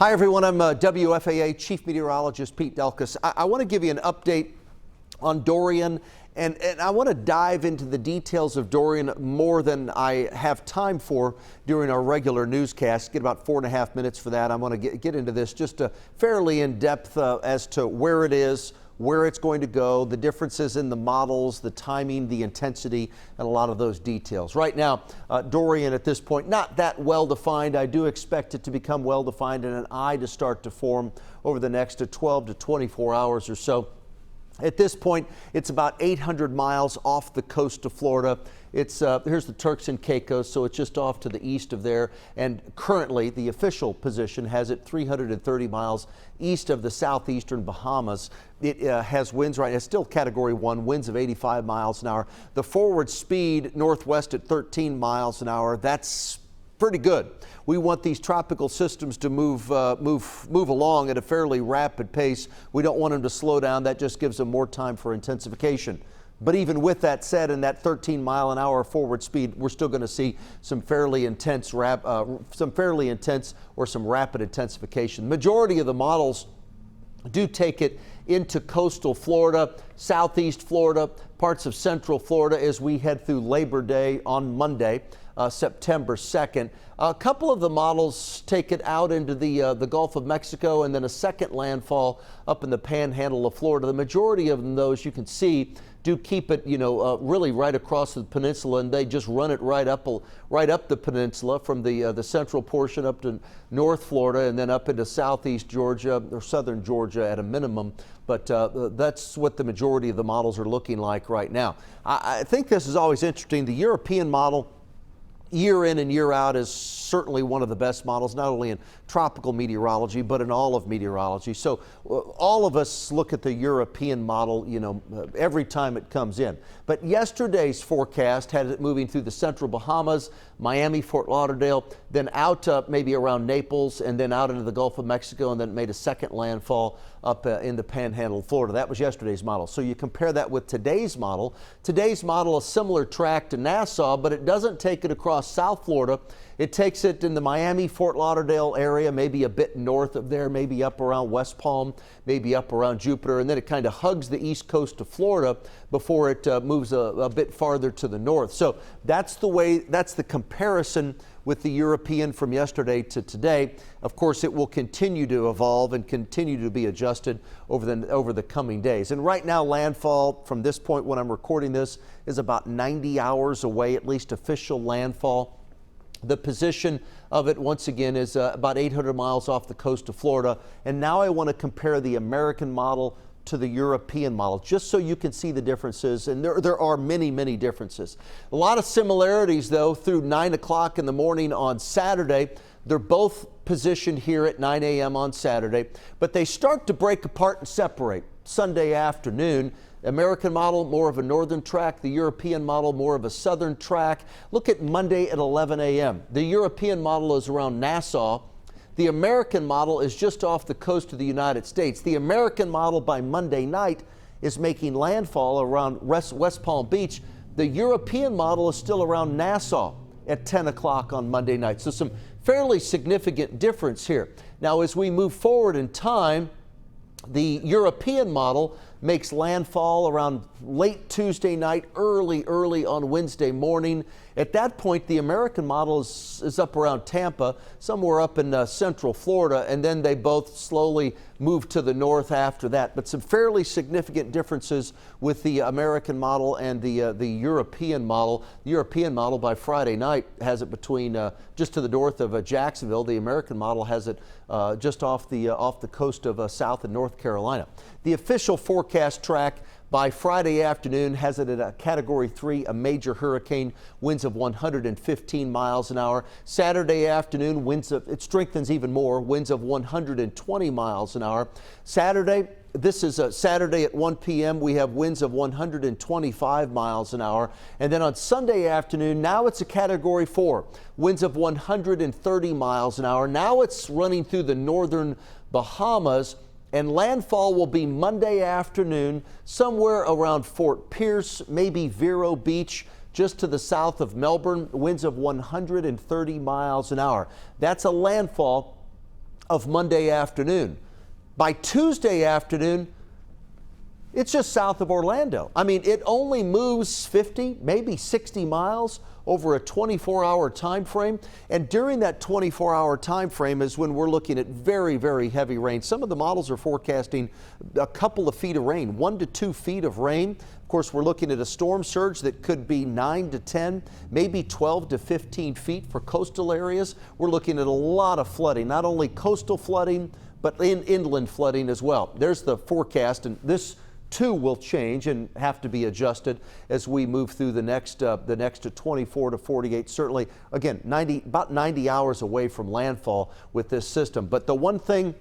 Hi, everyone. I'm WFAA Chief Meteorologist Pete Delkus. I want to give you an update on Dorian, and I want to dive into the details of Dorian more than I have time for during our regular newscast. Get about 4.5 minutes for that. I want to get into this just fairly in depth as to where it is, where it's going to go, the differences in the models, the timing, the intensity, and a lot of those details. Right now, Dorian at this point, not that well defined. I do expect it to become well defined and an eye to start to form over the next 12 to 24 hours or so. At this point, it's about 800 miles off the coast of Florida. It's here's the Turks and Caicos, so it's just off to the east of there. And currently, the official position has it 330 miles east of the southeastern Bahamas. It has winds right now, it's still Category 1, winds of 85 miles an hour. The forward speed northwest at 13 miles an hour. That's pretty good. We want these tropical systems to move along at a fairly rapid pace. We don't want them to slow down. That just gives them more time for intensification. But even with that said, and that 13-mile-an-hour forward speed, we're still going to see some fairly intense or some rapid intensification. The majority of the models do take it into coastal Florida, southeast Florida, parts of central Florida as we head through Labor Day on Monday, September 2nd. A couple of the models take it out into the Gulf of Mexico and then a second landfall up in the panhandle of Florida. The majority of them, those you can see, do keep it, really right across the peninsula, and they just run it right up the peninsula from the central portion up to North Florida and then up into southeast Georgia or southern Georgia at a minimum. But that's what the majority of the models are looking like right now. I think this is always interesting. The European model, year in and year out, is certainly one of the best models, not only in tropical meteorology, but in all of meteorology. So all of us look at the European model, every time it comes in. But yesterday's forecast had it moving through the central Bahamas, Miami, Fort Lauderdale, then out maybe around Naples, and then out into the Gulf of Mexico, and then made a second landfall up in the panhandle of Florida. That was yesterday's model. So you compare that with today's model. Today's model, a similar track to Nassau, but it doesn't take it across South Florida. It takes it in the Miami, Fort Lauderdale area, maybe a bit north of there, maybe up around West Palm, maybe up around Jupiter, and then it kind of hugs the east coast of Florida before it moves a bit farther to the north. So that's the comparison with the European from yesterday to today. Of course, it will continue to evolve and continue to be adjusted over the coming days. And right now, landfall from this point when I'm recording this is about 90 hours away, at least official landfall. The position of it, once again, is about 800 miles off the coast of Florida. And now I want to compare the American model to the European model, just so you can see the differences. And there are many, many differences. A lot of similarities, though, through 9 o'clock in the morning on Saturday. They're both positioned here at 9 a.m. on Saturday, but they start to break apart and separate Sunday afternoon. American model, more of a northern track. The European model, more of a southern track. Look at Monday at 11 a.m. The European model is around Nassau. The American model is just off the coast of the United States. The American model by Monday night is making landfall around West Palm Beach. The European model is still around Nassau at 10 o'clock on Monday night. So some fairly significant difference here. Now, as we move forward in time, the European model makes landfall around late Tuesday night, early on Wednesday morning. At that point, the American model is up around Tampa, somewhere up in central Florida, and then they both slowly move to the north after that. But some fairly significant differences with the American model and the European model. The European model by Friday night has it between just to the north of Jacksonville. The American model has it just off the coast of South and North Carolina. The official forecast track by Friday afternoon has it at a Category 3, a major hurricane, winds of 115 miles an hour. Saturday afternoon, it strengthens even more, winds of 120 miles an hour. This is a Saturday at 1 p.m. We have winds of 125 miles an hour. And then on Sunday afternoon, now it's a Category 4, winds of 130 miles an hour. Now it's running through the northern Bahamas. And landfall will be Monday afternoon, somewhere around Fort Pierce, maybe Vero Beach, just to the south of Melbourne, winds of 130 miles an hour. That's a landfall of Monday afternoon. By Tuesday afternoon, it's just south of Orlando. I mean, it only moves 50, maybe 60 miles over a 24-hour time frame. And during that 24-hour time frame is when we're looking at very, very heavy rain. Some of the models are forecasting a couple of feet of rain, 1 to 2 feet of rain. Of course, we're looking at a storm surge that could be 9 to 10, maybe 12 to 15 feet for coastal areas. We're looking at a lot of flooding, not only coastal flooding, but inland flooding as well. There's the forecast, and this too will change and have to be adjusted as we move through the next 24 to 48. Certainly, again, about 90 hours away from landfall with this system. But the one thing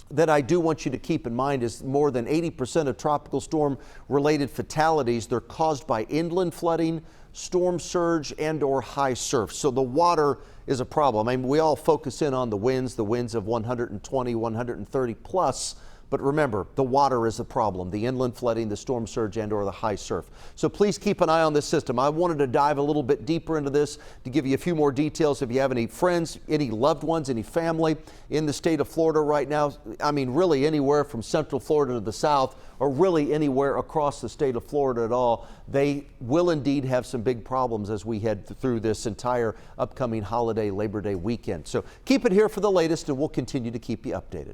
that I do want you to keep in mind is more than 80% of tropical storm related fatalities, they're caused by inland flooding, storm surge, and or high surf. So the water is a problem. I mean, we all focus in on the winds of 120, 130 plus. But remember, the water is the problem, the inland flooding, the storm surge, and or the high surf. So please keep an eye on this system. I wanted to dive a little bit deeper into this to give you a few more details. If you have any friends, any loved ones, any family in the state of Florida right now, I mean, really anywhere from Central Florida to the south, or really anywhere across the state of Florida at all, they will indeed have some big problems as we head through this entire upcoming holiday Labor Day weekend. So keep it here for the latest, and we'll continue to keep you updated.